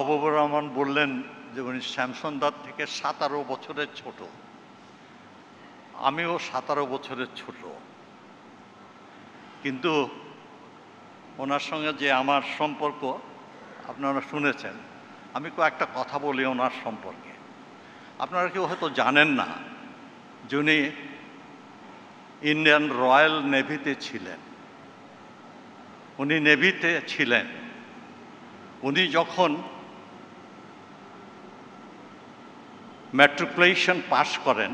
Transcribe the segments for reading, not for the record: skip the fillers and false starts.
মাহবুবুর রহমান বললেন যে উনি শ্যামসুন্দর থেকে 17 বছরের ছোট। আমিও 17 বছরের ছোট, কিন্তু ওনার সঙ্গে যে আমার সম্পর্ক আপনারা শুনেছেন। আমি কয়েকটা কথা বলি ওনার সম্পর্কে। আপনারা কেউ হয়তো জানেন না যে উনি ইন্ডিয়ান রয়্যাল নেভিতে ছিলেন। উনি নেভিতে ছিলেন। উনি যখন ম্যাট্রিকুলেশন পাশ করেন,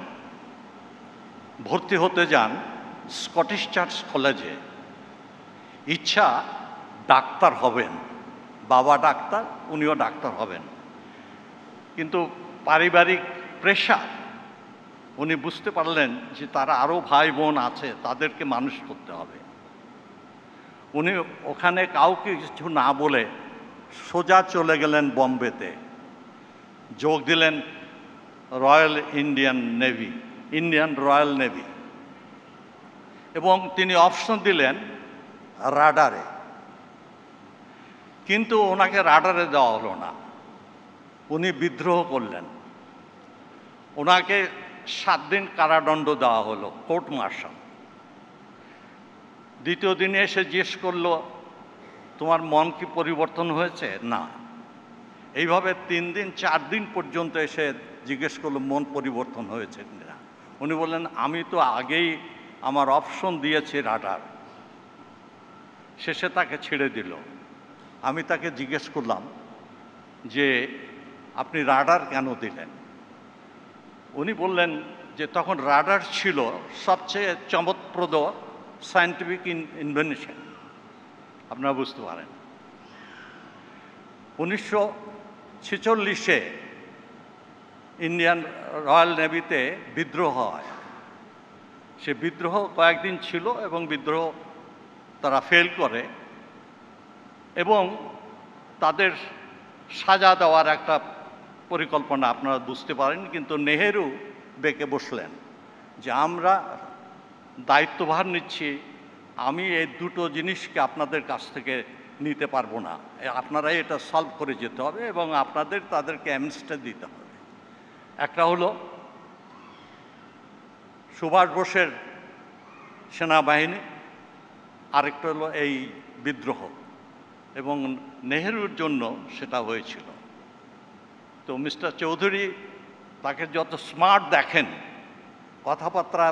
ভর্তি হতে যান স্কটিশ চার্চ কলেজে। ইচ্ছা ডাক্তার হবেন, বাবা ডাক্তার, উনিও ডাক্তার হবেন, কিন্তু পারিবারিক প্রেশার, উনি বুঝতে পারলেন যে তারা আরও ভাই বোন আছে, তাদেরকে মানুষ করতে হবে। উনি ওখানে কাউকে কিছু না বলে সোজা চলে গেলেন বম্বেতে, যোগ দিলেন royal Indian navy, Indian royal navy, এবং তিনি অপশন দিলেন রাডারে। কিন্তু ওনাকে রাডারে দেওয়া হলো না, উনি বিদ্রোহ করলেন। ওনাকে 7 দিন কারাদণ্ড দেওয়া হলো, কোর্ট মার্শাল। দ্বিতীয় দিনে এসে জিজ্ঞেস করলো, তোমার মন কি পরিবর্তন হয়েছে? না। এইভাবে 3 দিন 4 দিন পর্যন্ত এসে জিজ্ঞেস করলো মন পরিবর্তন হয়েছে কিনা। উনি বললেন, আমি তো আগেই আমার অপশন দিয়েছি রাডার। শেষে তাকে ছেড়ে দিল। আমি তাকে জিজ্ঞেস করলাম যে আপনি রাডার কেন দিলেন? উনি বললেন যে তখন রাডার ছিল সবচেয়ে চমৎপ্রদ সায়েন্টিফিক ইনভেনশন। আপনারা বুঝতে পারেন। 1946-এ ইন্ডিয়ান রয়্যাল নেভিতে বিদ্রোহ হয়। সে বিদ্রোহ কয়েকদিন ছিল এবং বিদ্রোহ তারা ফেল করে এবং তাদের সাজা দেওয়ার একটা পরিকল্পনা আপনারা বুঝতে পারেন। কিন্তু নেহেরু বেঁকে বসলেন যে আমরা দায়িত্বভার নিচ্ছি, আমি এই দুটো জিনিসকে আপনাদের কাছ থেকে নিতে পারবো না, আপনারাই এটা সলভ করে যেতে হবে এবং আপনাদের তাদেরকে অ্যামনেস্টি দিতে হবে। একটা হলো সুভাষ বোসের সেনাবাহিনী, আরেকটা হলো এই বিদ্রোহ, এবং নেহেরুর জন্য সেটা হয়েছিল। তো মিস্টার চৌধুরী, তাকে যত স্মার্ট দেখেন, কথাবার্তা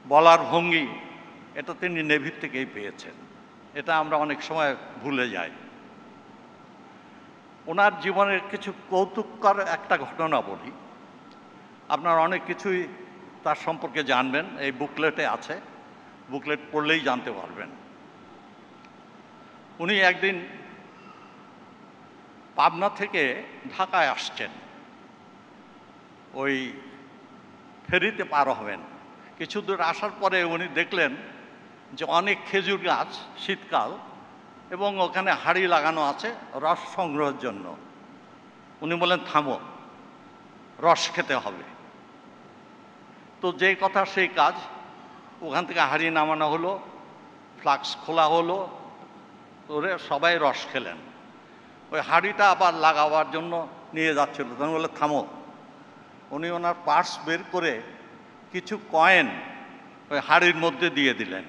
বলার ভঙ্গি, এটা তিনি নেভির থেকেই পেয়েছেন। এটা আমরা অনেক সময় ভুলে যাই। ওনার জীবনের কিছু কৌতুককর একটা ঘটনা বলি। আপনারা অনেক কিছুই তার সম্পর্কে জানবেন, এই বুকলেটে আছে, বুকলেট পড়লেই জানতে পারবেন। উনি একদিন পাবনা থেকে ঢাকায় আসছেন, ওই ফেরিতে পার হবেন। কিছু দূর আসার পরে উনি দেখলেন যে অনেক খেজুর গাছ, শীতকাল, এবং ওখানে হাঁড়ি লাগানো আছে রস সংগ্রহের জন্য। উনি বললেন, থামো, রস খেতে হবে। তো যেই কথা সেই কাজ, ওখান থেকে হাঁড়ি নামানো হলো, ফ্লাক্স খোলা হলো, ওরে সবাই রস খেলেন। ওই হাঁড়িটা আবার লাগাবার জন্য নিয়ে যাচ্ছিল, তখন বলে থামো। উনি ওনার পার্স বের করে কিছু কয়েন ওই হাঁড়ির মধ্যে দিয়ে দিলেন,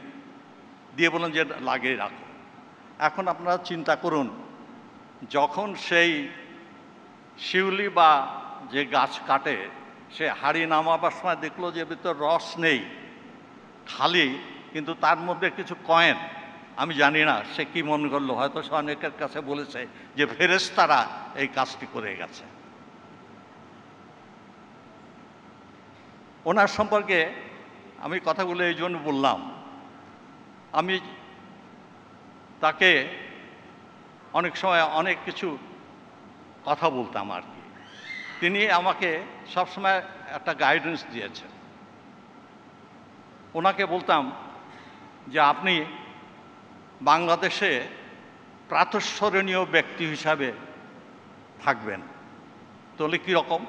দিয়ে বললেন যে লাগিয়ে রাখো। এখন আপনারা চিন্তা করুন, যখন সেই শিউলি বা যে গাছ কাটে, সে হাঁড়ি নামাবার সময় দেখলো যে ভিতর রস নেই, খালি, কিন্তু তার মধ্যে কিছু কয়েন। আমি জানি না সে কি মনে করলো, হয়তো সে অনেকের কাছে বলেছে যে ফেরেশতারা এই কাজটি করে গেছে। ওনার সম্পর্কে আমি কথাগুলো এই জন্য বললাম, আমি তাকে অনেক সময় অনেক কিছু কথা বলতাম আর কি। তিনি আমাকে সবসময় একটা গাইডেন্স দিয়েছেন। ওনাকে বলতাম যে আপনি বাংলাদেশে প্রাতঃস্মরণীয় ব্যক্তি হিসাবে থাকবেন। তাহলে কীরকম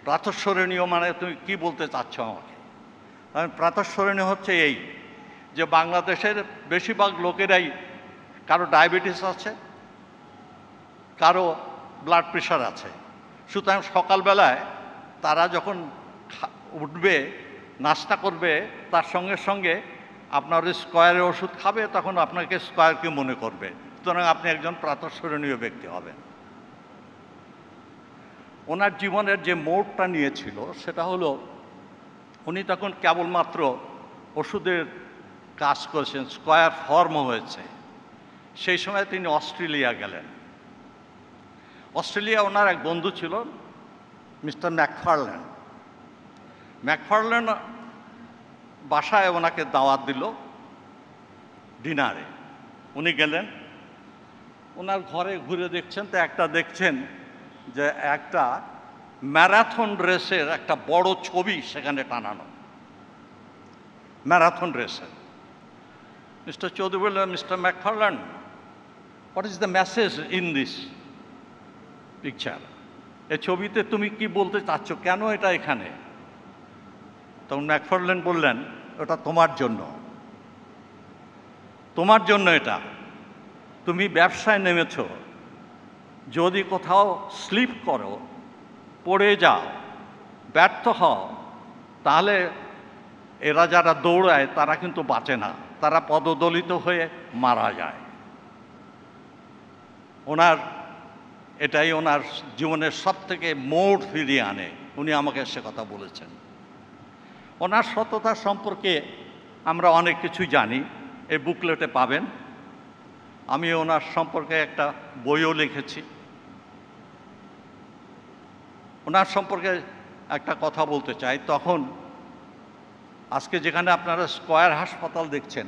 প্রাতঃস্মরণীয়, মানে তুমি কি বলতে চাচ্ছ আমাকে? প্রাতঃস্মরণীয় হচ্ছে এই যে বাংলাদেশের বেশিরভাগ লোকেরাই, কারো ডায়াবেটিস আছে, কারো ব্লাড প্রেশার আছে। সুতরাং সকালবেলায় তারা যখন উঠবে, নাস্তা করবে, তার সঙ্গে সঙ্গে আপনার স্কয়ারের ওষুধ খাবে, তখন আপনাকে স্কয়ারকে মনে করবে। সুতরাং আপনি একজন প্রাতঃস্মরণীয় ব্যক্তি হবেন। ওনার জীবনের যে মোড়টা নিয়েছিল সেটা হলো, উনি তখন কেবলমাত্র ওষুধের কাজ করেছেন, স্কয়ার ফর্ম হয়েছে। সেই সময় তিনি অস্ট্রেলিয়া গেলেন। অস্ট্রেলিয়া ওনার এক বন্ধু ছিল, মিস্টার ম্যাকফারল্যান্ড। ম্যাকফারল্যান্ড বাসায় ওনাকে দাওয়াত দিল ডিনারে। উনি গেলেন, ওনার ঘরে ঘুরে দেখছেন তো একটা দেখছেন যে একটা ম্যারাথন রেসের একটা বড় ছবি সেখানে টানানো, ম্যারাথন রেসের। মিস্টার চৌধুরী বললেন, mister McFarland, what is the message in this picture? এই ছবিতে তুমি কি বলতে চাচ্ছ, কেন এটা এখানে? তখন ম্যাকফারল্যান্ড বললেন, ওটা তোমার জন্য, তোমার জন্য এটা। তুমি ব্যবসায় নেমেছ, যদি কোথাও স্লিপ করো, পড়ে যাও, ব্যর্থ হও, তাহলে এরা যারা দৌড়ায় তারা কিন্তু বাঁচে না, তারা পদদলিত হয়ে মারা যায়। এটাই ওনার জীবনের সবথেকে মোড় ফিরিয়ে আনে। উনি আমাকে সে কথা বলেছেন। ওনার সততা সম্পর্কে আমরা অনেক কিছু জানি, এই বুকলেটে পাবেন। আমি ওনার সম্পর্কে একটা বইও লিখেছি। ওনার সম্পর্কে একটা কথা বলতে চাই। তখন আজকে যেখানে আপনারা স্কয়ার হাসপাতাল দেখছেন,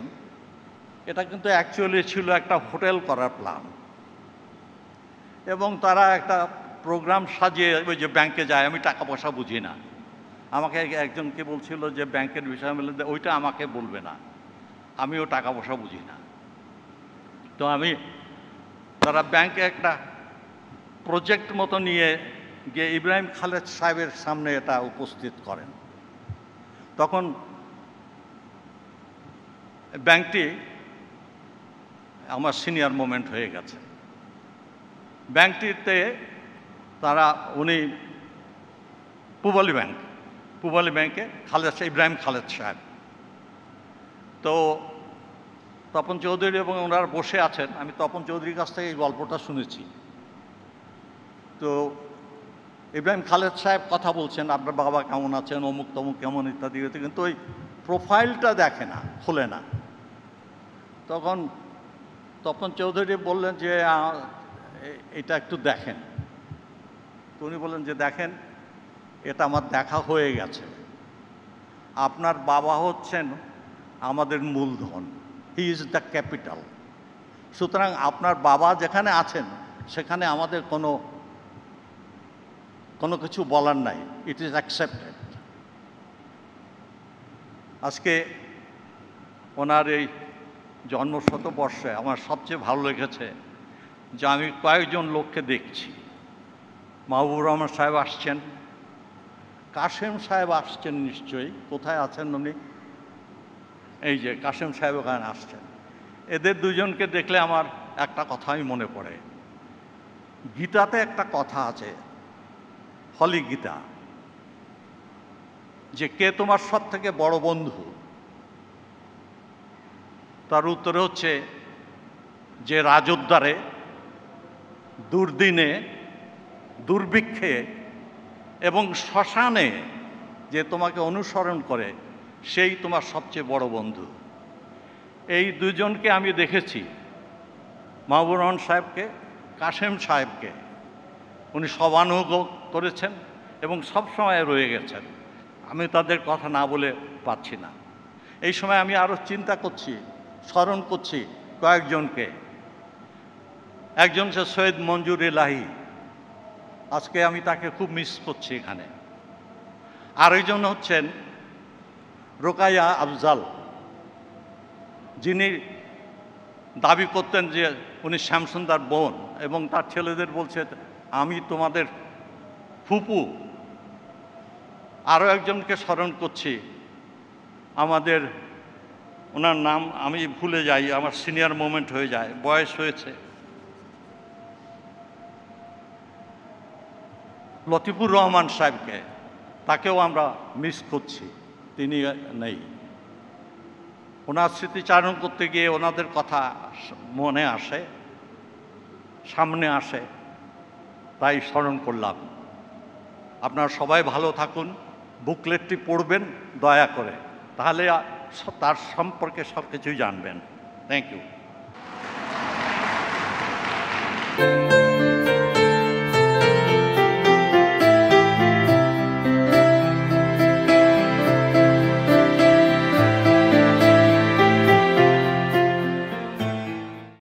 এটা কিন্তু অ্যাকচুয়ালি ছিল একটা হোটেল করার প্ল্যান। এবং তারা একটা প্রোগ্রাম সাজিয়ে ওই যে ব্যাংকে যায়, আমি টাকা পয়সা বুঝি না, আমাকে একজনকে বলছিল যে ব্যাংকের বিষয় বলে ওইটা আমাকে বলবে না, আমিও টাকা পয়সা বুঝি না। তো তারা ব্যাংকে একটা প্রজেক্ট মতো নিয়ে গিয়ে ইব্রাহিম খালেদ সাহেবের সামনে এটা উপস্থিত করেন। তখন ব্যাংকটি আমার সিনিয়র মোমেন্ট হয়ে গেছে। ব্যাংকটিতে উনি পূবালী ব্যাংকে ইব্রাহিম খালেদ সাহেব। তো তপন চৌধুরী এবং ওনারা বসে আছেন। আমি তপন চৌধুরীর কাছ থেকে এই গল্পটা শুনেছি। তো ইব্রাহিম খালেদ সাহেব কথা বলছেন, আপনার বাবা কেমন আছেন, অমুক তমুক কেমন ইত্যাদি, কিন্তু ওই প্রোফাইলটা দেখে না, খোলে না। তখন তপন চৌধুরী বললেন যে এটা একটু দেখেন। তো উনি বললেন যে দেখেন, এটা আমার দেখা হয়ে গেছে। আপনার বাবা হচ্ছেন আমাদের মূলধন, হি ইজ দ্য ক্যাপিটাল। সুতরাং আপনার বাবা যেখানে আছেন সেখানে আমাদের কোনো কিছু বলার নাই, ইট ইজ অ্যাকসেপ্টেড। আজকে ওনার এই জন্মশতবর্ষে আমার সবচেয়ে ভালো লেগেছে যে আমি কয়েকজন লোককে দেখছি। মাহবুবুর রহমান সাহেব আসছেন, কাশেম সাহেব আসছেন নিশ্চয়ই, কোথায় আছেন উনি? এই যে কাশেম সাহেব ওখানে আসছেন। এদের দুজনকে দেখলে আমার একটা কথাই মনে পড়ে। গীতাতে একটা কথা আছে, হলি গীতা, যে কে তোমার সব থেকে বড় বন্ধু? তার উত্তরে হচ্ছে যে রাজোদ্ধারে, দুর্দিনে, দুর্ভিক্ষে এবং শ্মশানে যে তোমাকে অনুসরণ করে, সেই তোমার সবচেয়ে বড় বন্ধু। এই দুজনকে আমি দেখেছি, মাহবুবুর রহমান সাহেবকে, কাশেম সাহেবকে। উনি সবানুভব করেছেন এবং সবসময় রয়ে গেছেন। আমি তাদের কথা না বলে পাচ্ছি না। এই সময় আমি আরও চিন্তা করছি, স্মরণ করছি কয়েকজনকে। একজন হচ্ছে সৈয়দ মঞ্জুর এলাহি, আজকে আমি তাকে খুব মিস করছি এখানে। আরেকজন হচ্ছেন রোকাইয়া আফজাল, যিনি দাবি করতেন যে উনি শ্যামসুন্দর বোন, এবং তার ছেলেদের বলছে আমি তোমাদের ফুপু। আরও একজনকে স্মরণ করছি, আমাদের, ওনার নাম আমি ভুলে যাই, আমার সিনিয়র মোমেন্ট হয়ে যায়, বয়স হয়েছে। লতিফুর রহমান সাহেবকে, তাকেও আমরা মিস করছি, তিনি নেই। ওনার স্মৃতিচারণ করতে গিয়ে ওনাদের কথা মনে আসে, সামনে আসে, তাই স্মরণ করলাম। আপনারা সবাই ভালো থাকুন, বুকলেটটি পড়বেন দয়া করে, তাহলে তার সম্পর্কে সব কিছুই জানবেন। Thank you.